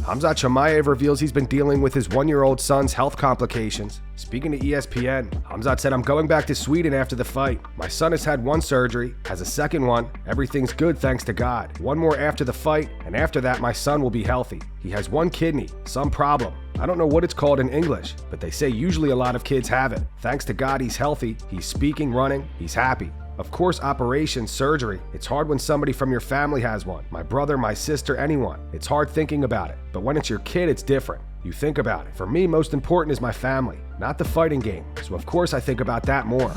Khamzat Chimaev reveals he's been dealing with his 1-year-old son's health complications. Speaking to ESPN, Khamzat said, "I'm going back to Sweden after the fight. My son has had 1 surgery, has a 2nd one. Everything's good thanks to God. 1 more after the fight, and after that my son will be healthy. He has 1 kidney, some problem. I don't know what it's called in English, but they say usually a lot of kids have it. Thanks to God he's healthy, he's speaking, running, he's happy. Of course, operation, surgery, it's hard when somebody from your family has one. My brother, my sister, anyone. It's hard thinking about it. But when it's your kid, it's different. You think about it. For me, most important is my family, not the fighting game. So of course I think about that more."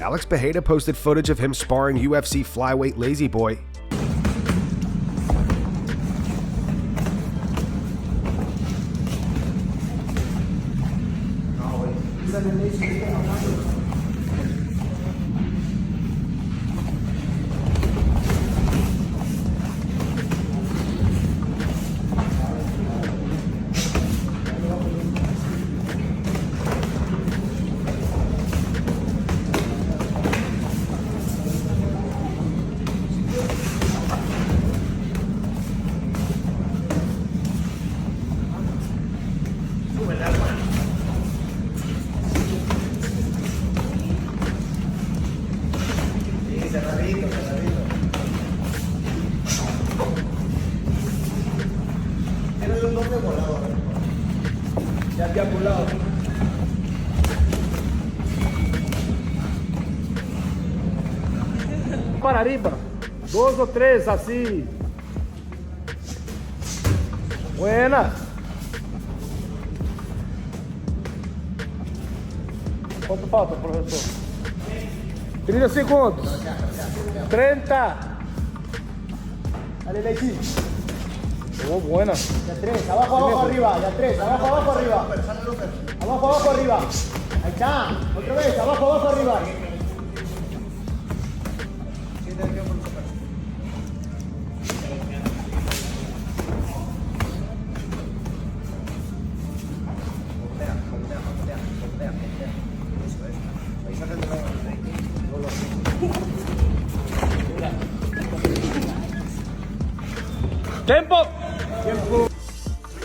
Alex Pereira posted footage of him sparring UFC flyweight Lazy Boy. Para arriba, 2 o 3, así. Buena. Quanto falta, professor? 30 segundos. 30. Dale, Lexi. Oh, buena. Ya 3, abajo, abajo, arriba. Ya 3, abajo, abajo, arriba. Abajo, abajo, arriba. Ahí está. Otra vez, abajo, abajo, arriba. Tempo!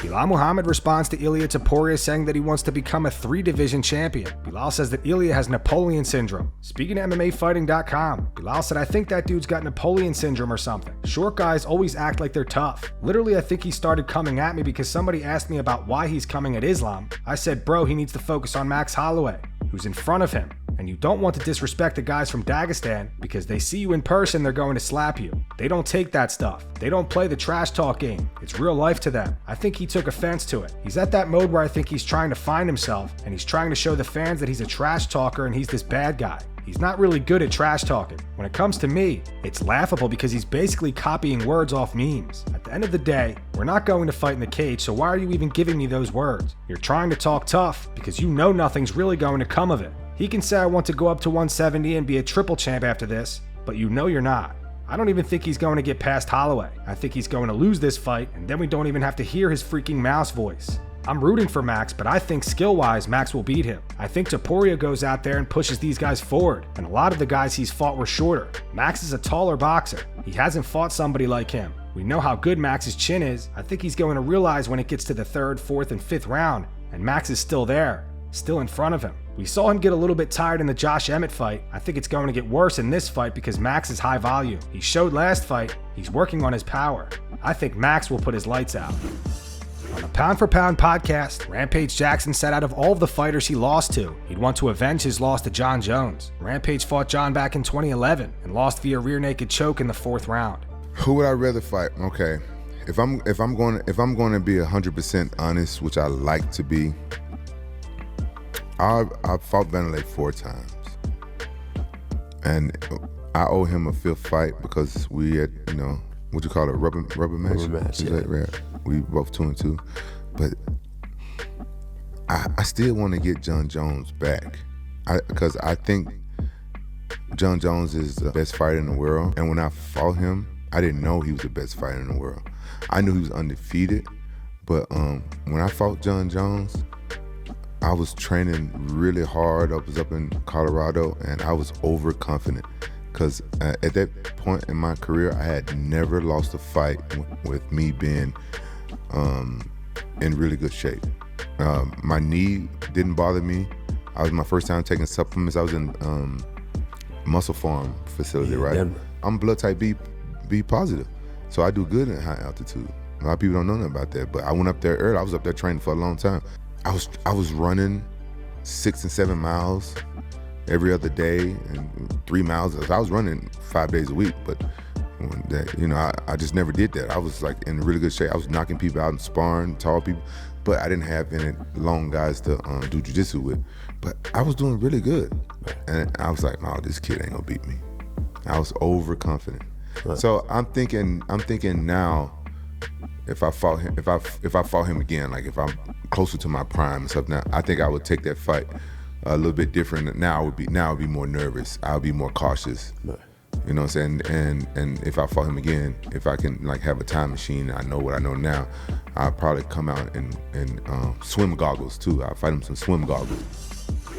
Belal Muhammad responds to Ilia Topuria saying that he wants to become a 3-division champion. Belal says that Ilia has Napoleon syndrome. Speaking to MMAfighting.com, Belal said, "I think that dude's got Napoleon syndrome or something. Short guys always act like they're tough. Literally, I think he started coming at me because somebody asked me about why he's coming at Islam. I said, bro, he needs to focus on Max Holloway, who's in front of him. And you don't want to disrespect the guys from Dagestan because they see you in person, they're going to slap you. They don't take that stuff. They don't play the trash talk game. It's real life to them. I think he took offense to it. He's at that mode where I think he's trying to find himself and he's trying to show the fans that he's a trash talker and he's this bad guy. He's not really good at trash talking. When it comes to me, it's laughable because he's basically copying words off memes. At the end of the day, we're not going to fight in the cage, so why are you even giving me those words? You're trying to talk tough because you know nothing's really going to come of it. He can say I want to go up to 170 and be a triple champ after this, but you know you're not. I don't even think he's going to get past Holloway. I think he's going to lose this fight, and then we don't even have to hear his freaking mouse voice. I'm rooting for Max, but I think skill-wise, Max will beat him. I think Topuria goes out there and pushes these guys forward, and a lot of the guys he's fought were shorter. Max is a taller boxer. He hasn't fought somebody like him. We know how good Max's chin is. I think he's going to realize when it gets to the 3rd, 4th, and 5th round, and Max is still there, still in front of him. We saw him get a little bit tired in the Josh Emmett fight. I think it's going to get worse in this fight because Max is high volume. He showed last fight, he's working on his power. I think Max will put his lights out. On the Pound for Pound podcast, Rampage Jackson said out of all of the fighters he lost to, he'd want to avenge his loss to Jon Jones. Rampage fought Jon back in 2011 and lost via rear naked choke in the 4th round. Who would I rather fight? Okay, if I'm going to be 100% honest, which I like to be, I fought Vanderlei 4 times, and I owe him a 5th fight because we had, what you call it, rubber match. Rubber match, yeah. Right? We both 2-2, but I still want to get Jon Jones back, because I think Jon Jones is the best fighter in the world. And when I fought him, I didn't know he was the best fighter in the world. I knew he was undefeated, but when I fought Jon Jones, I was training really hard. I was up in Colorado, and I was overconfident because at that point in my career, I had never lost a fight with me being in really good shape. My knee didn't bother me. I was my first time taking supplements. I was in muscle farm facility, right? Denver. I'm blood type B positive, so I do good at high altitude. A lot of people don't know nothing about that, but I went up there early. I was up there training for a long time. I was running 6 and 7 miles every other day and 3 miles. I was running 5 days a week, but I just never did that. I was like in really good shape. I was knocking people out and sparring, tall people, but I didn't have any long guys to do jiu-jitsu with. But I was doing really good, and I was like, "No, this kid ain't gonna beat me." I was overconfident. Right. So I'm thinking now, if I fought him again, like if I'm closer to my prime and stuff now, I think I would take that fight a little bit different. Now I would be more nervous. I would be more cautious. Right. You know what I'm saying? And if I fought him again, if I can like have a time machine, I know what I know now, I'll probably come out in swim goggles too. I'll fight him some swim goggles.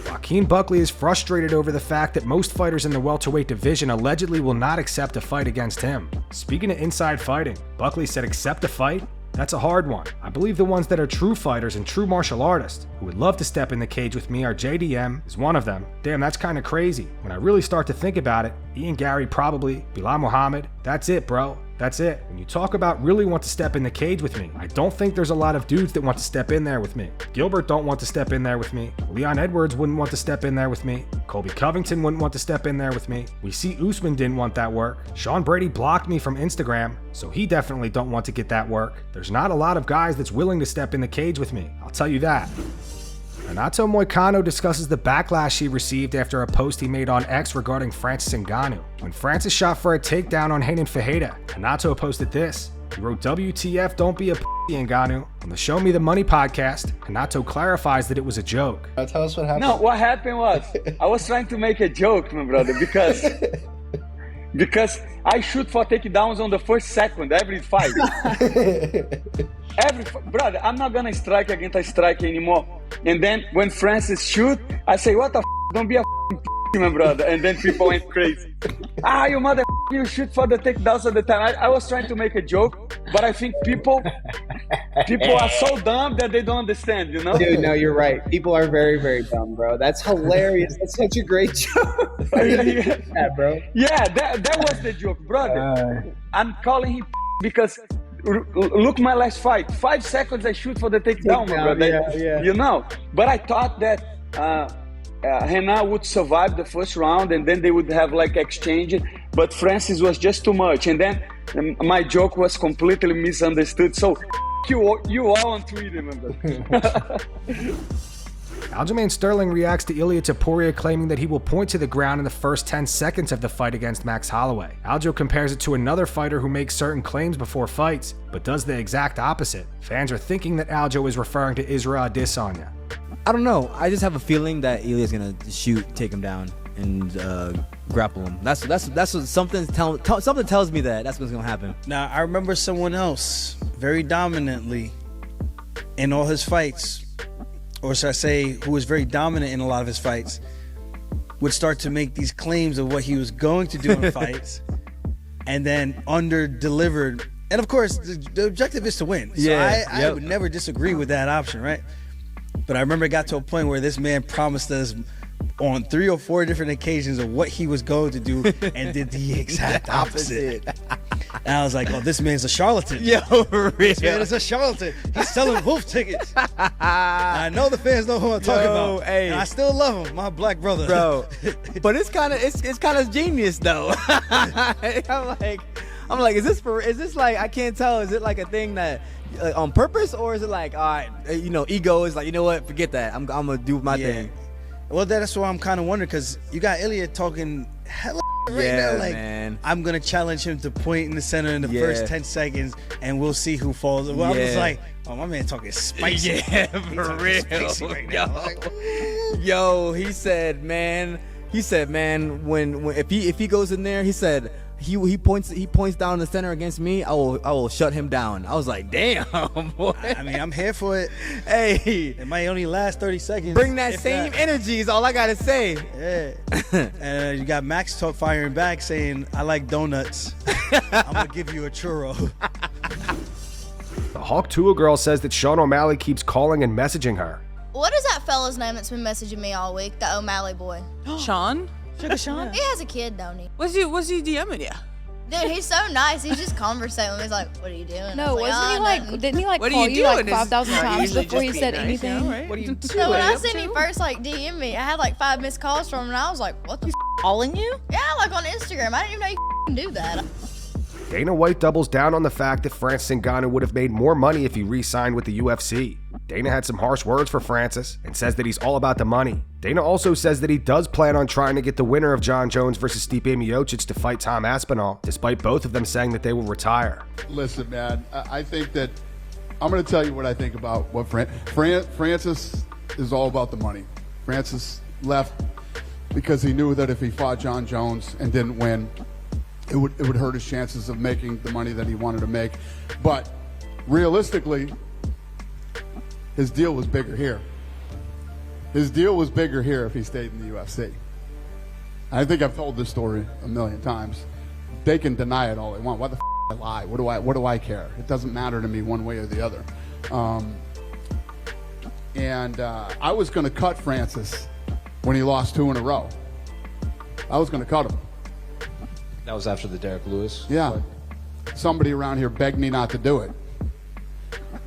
Joaquin Buckley is frustrated over the fact that most fighters in the welterweight division allegedly will not accept a fight against him. Speaking of inside fighting, Buckley said accept a fight? That's a hard one. I believe the ones that are true fighters and true martial artists who would love to step in the cage with me are JDM is one of them. Damn, that's kind of crazy. When I really start to think about it, Ian Gary probably, Belal Muhammad, that's it, bro. That's it. When you talk about really want to step in the cage with me, I don't think there's a lot of dudes that want to step in there with me. Gilbert don't want to step in there with me. Leon Edwards wouldn't want to step in there with me. Colby Covington wouldn't want to step in there with me. We see Usman didn't want that work. Sean Brady blocked me from Instagram, so he definitely don't want to get that work. There's not a lot of guys that's willing to step in the cage with me. I'll tell you that. Renato Moicano discusses the backlash he received after a post he made on X regarding Francis Ngannou. When Francis shot for a takedown on Renan Fajeda, Renato posted this. He wrote, "WTF, don't be a Ngannou." On the Show Me the Money podcast, Renato clarifies that it was a joke. Tell us what happened. No, what happened was, I was trying to make a joke, my brother, because I shoot for takedowns on the first second every fight. Brother, I'm not gonna strike against a striker anymore. And then when Francis shoot, I say, what the don't be a my brother. And then people went crazy. You mother, you shoot for the takedowns all the time. I was trying to make a joke, but I think people are so dumb that they don't understand, you know? Dude, no, you're right. People are very, very dumb, bro. That's hilarious. That's such a great joke. Yeah, bro. Yeah, that was the joke, brother. I'm calling him because look my last fight. 5 seconds I shoot for the takedown, my brother. Yeah. You know? But I thought that Renan would survive the first round and then they would have like exchange, but Francis was just too much. And then my joke was completely misunderstood. So you all on Twitter, remember? Aljamain Sterling reacts to Ilia Topuria claiming that he will point to the ground in the first 10 seconds of the fight against Max Holloway. Aljo compares it to another fighter who makes certain claims before fights, but does the exact opposite. Fans are thinking that Aljo is referring to Israel Adesanya. I don't know. I just have a feeling that Ilia's gonna shoot, take him down, and grapple him. That's what something tells me that that's what's gonna happen. Now I remember someone else very dominantly in all his fights, or should I say, who was very dominant in a lot of his fights, would start to make these claims of what he was going to do in fights, and then under-delivered. And of course, the objective is to win. So I would never disagree with that option, right? But I remember it got to a point where this man promised us on 3 or 4 different occasions of what he was going to do and did the exact opposite. And I was like, oh, this man's a charlatan. Yo, for real. This man is a charlatan. He's selling wolf tickets. I know the fans know who I'm talking about. Hey. And I still love him, my black brother. Bro, but it's kind of genius though. I'm like, is this like, I can't tell, is it like a thing that on purpose, or is it like, all right, ego is like, you know what, forget that, I'm gonna do my thing. Well, that's why I'm kind of wondering, because you got Ilia talking hella now, like, man. I'm gonna challenge him to point in the center in the first 10 seconds, and we'll see who falls. Well, I was like, oh, my man talking spicy. Yeah, for real. Right now. Yo, he said, man, when if he goes in there, he said, he points down the center against me, I will shut him down. I was like, damn, boy. I mean, I'm here for it. Hey, it might only last 30 seconds. Bring that same energy is all I gotta say. Yeah. And you got Max firing back saying, I like donuts. I'm gonna give you a churro. The Hawk Tuah girl says that Sean O'Malley keeps calling and messaging her. What is that fella's name that's been messaging me all week? The O'Malley boy. Sean? Sugar Sean? He has a kid, don't he? Was he DMing you? Dude, he's so nice. He's just conversating with me. He's like, what are you doing? No, wasn't he like, nothing." didn't he like What are call you you like doing? 5,000 It's not times usually before just he said being nice, anything? you know, right? What are you doing? So when I seen him first like DM me, I had like 5 missed calls from him, and I was like, what the Calling you? Yeah, like on Instagram. I didn't even know you can do that. Dana White doubles down on the fact that Francis Ngannou would have made more money if he re-signed with the UFC. Dana had some harsh words for Francis and says that he's all about the money. Dana also says that he does plan on trying to get the winner of Jon Jones versus Stipe Miocic to fight Tom Aspinall, despite both of them saying that they will retire. Listen, man, I think that I'm going to tell you what I think about what Francis is all about the money. Francis left because he knew that if he fought Jon Jones and didn't win, it would hurt his chances of making the money that he wanted to make. But realistically, his deal was bigger here. His deal was bigger here if he stayed in the UFC. I think I've told this story a million times. They can deny it all they want. Why the I lie? What do I care? It doesn't matter to me one way or the other. I was going to cut Francis when he lost 2 in a row. I was going to cut him. That was after the Derek Lewis. Yeah. Somebody around here begged me not to do it.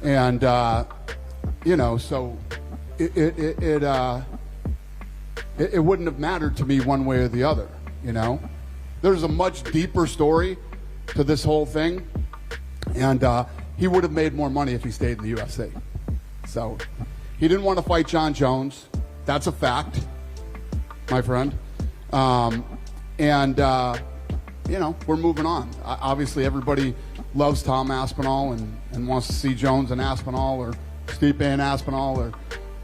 And, so it wouldn't have mattered to me one way or the other, you know? There's a much deeper story to this whole thing. And he would have made more money if he stayed in the UFC. So he didn't want to fight Jon Jones. That's a fact, my friend. We're moving on. Obviously, everybody loves Tom Aspinall and wants to see Jones and Aspinall or Stipe and Aspinall.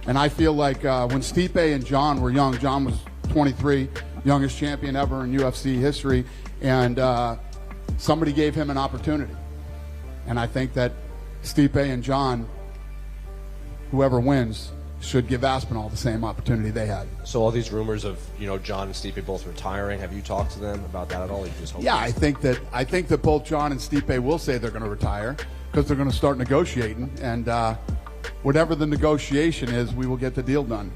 And I feel like when Stipe and Jon were young, Jon was 23, youngest champion ever in UFC history, and somebody gave him an opportunity. And I think that Stipe and Jon, whoever wins, should give Aspinall the same opportunity they had. So all these rumors of Jon and Stipe both retiring, have you talked to them about that at all? Or you just hope I think that both Jon and Stipe will say they're going to retire because they're going to start negotiating, and whatever the negotiation is, we will get the deal done.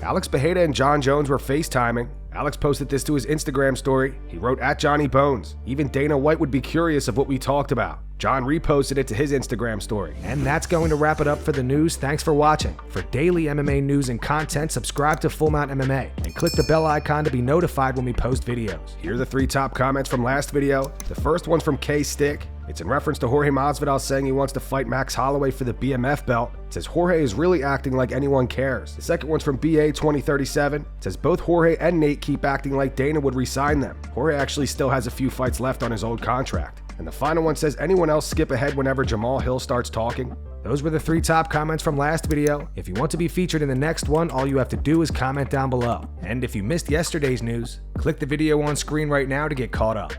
Alex Bejeda and Jon Jones were FaceTiming. Alex posted this to his Instagram story. He wrote, @JohnnyBones. Even Dana White would be curious of what we talked about. Jon reposted it to his Instagram story. And that's going to wrap it up for the news. Thanks for watching. For daily MMA news and content, subscribe to Full Mount MMA and click the bell icon to be notified when we post videos. Here are the 3 top comments from last video. The first one's from K-Stick. It's in reference to Jorge Masvidal saying he wants to fight Max Holloway for the BMF belt. It says Jorge is really acting like anyone cares. The second one's from BA2037. It says both Jorge and Nate keep acting like Dana would re-sign them. Jorge actually still has a few fights left on his old contract. And the final one says anyone else skip ahead whenever Jamal Hill starts talking. Those were the 3 top comments from last video. If you want to be featured in the next one, all you have to do is comment down below. And if you missed yesterday's news, click the video on screen right now to get caught up.